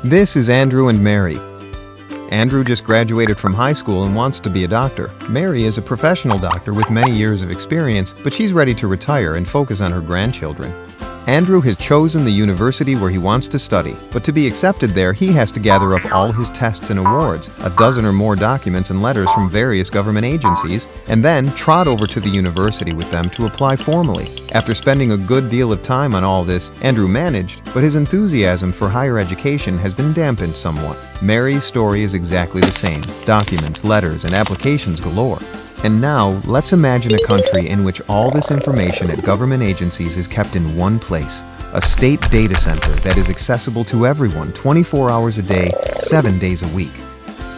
This is Andrew and Mary. Andrew just graduated from high school and wants to be a doctor. Mary is a professional doctor with many years of experience, but she's ready to retire and focus on her grandchildren. Andrew has chosen the university where he wants to study, but to be accepted there, he has to gather up all his tests and awards, a dozen or more documents and letters from various government agencies, and then trot over to the university with them to apply formally. After spending a good deal of time on all this, Andrew managed, but his enthusiasm for higher education has been dampened somewhat. Mary's story is exactly the same: documents, letters, and applications galore. And now, let's imagine a country in which all this information at government agencies is kept in one place, a state data center that is accessible to everyone 24 hours a day, 7 days a week.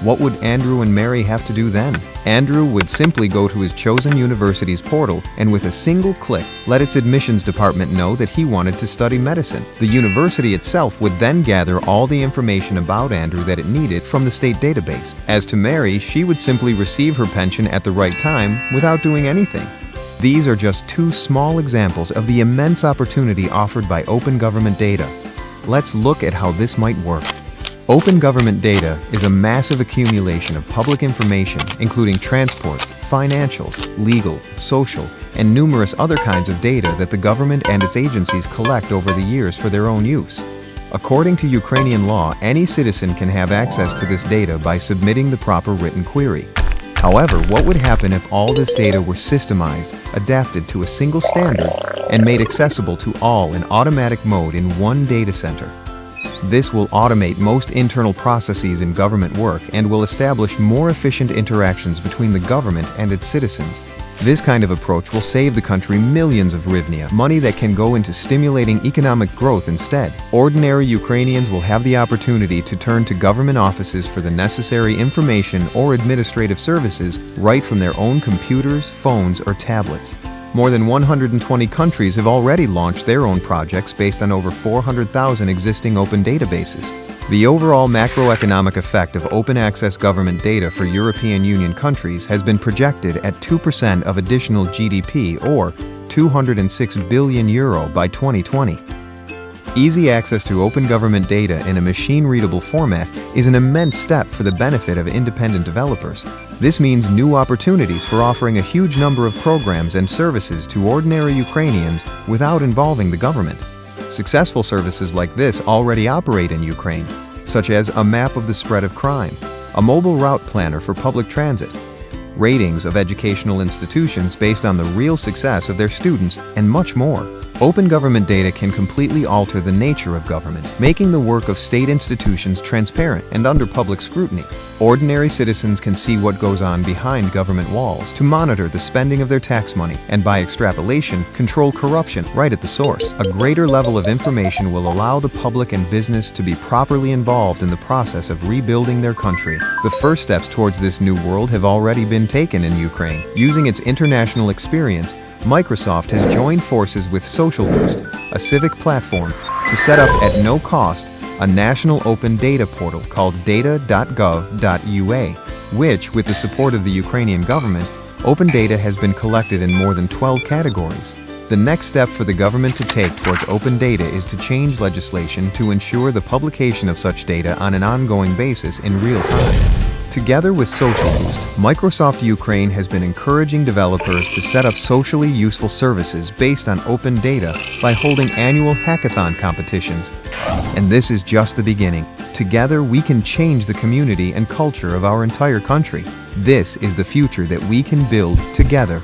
What would Andrew and Mary have to do then? Andrew would simply go to his chosen university's portal and with a single click let its admissions department know that he wanted to study medicine. The university itself would then gather all the information about Andrew that it needed from the state database. As to Mary, she would simply receive her pension at the right time without doing anything. These are just two small examples of the immense opportunity offered by open government data. Let's look at how this might work. Open government data is a massive accumulation of public information, including transport, financial, legal, social, and numerous other kinds of data that the government and its agencies collect over the years for their own use. According to Ukrainian law, any citizen can have access to this data by submitting the proper written query. However, what would happen if all this data were systemized, adapted to a single standard, and made accessible to all in automatic mode in one data center? This will automate most internal processes in government work and will establish more efficient interactions between the government and its citizens. This kind of approach will save the country millions of hryvnia, money that can go into stimulating economic growth instead. Ordinary Ukrainians will have the opportunity to turn to government offices for the necessary information or administrative services right from their own computers, phones, or tablets. More than 120 countries have already launched their own projects based on over 400,000 existing open databases. The overall macroeconomic effect of open access government data for European Union countries has been projected at 2% of additional GDP, or €206 billion by 2020. Easy access to open government data in a machine-readable format is an immense step for the benefit of independent developers. This means new opportunities for offering a huge number of programs and services to ordinary Ukrainians without involving the government. Successful services like this already operate in Ukraine, such as a map of the spread of crime, a mobile route planner for public transit, ratings of educational institutions based on the real success of their students, and much more. Open government data can completely alter the nature of government, making the work of state institutions transparent and under public scrutiny. Ordinary citizens can see what goes on behind government walls to monitor the spending of their tax money and, by extrapolation, control corruption right at the source. A greater level of information will allow the public and business to be properly involved in the process of rebuilding their country. The first steps towards this new world have already been taken in Ukraine. Using its international experience, Microsoft has joined forces with Social Boost, a civic platform, to set up at no cost a national open data portal called data.gov.ua, which, with the support of the Ukrainian government, open data has been collected in more than 12 categories. The next step for the government to take towards open data is to change legislation to ensure the publication of such data on an ongoing basis in real time. Together with Social Boost, Microsoft Ukraine has been encouraging developers to set up socially useful services based on open data by holding annual hackathon competitions. And this is just the beginning. Together, we can change the community and culture of our entire country. This is the future that we can build together.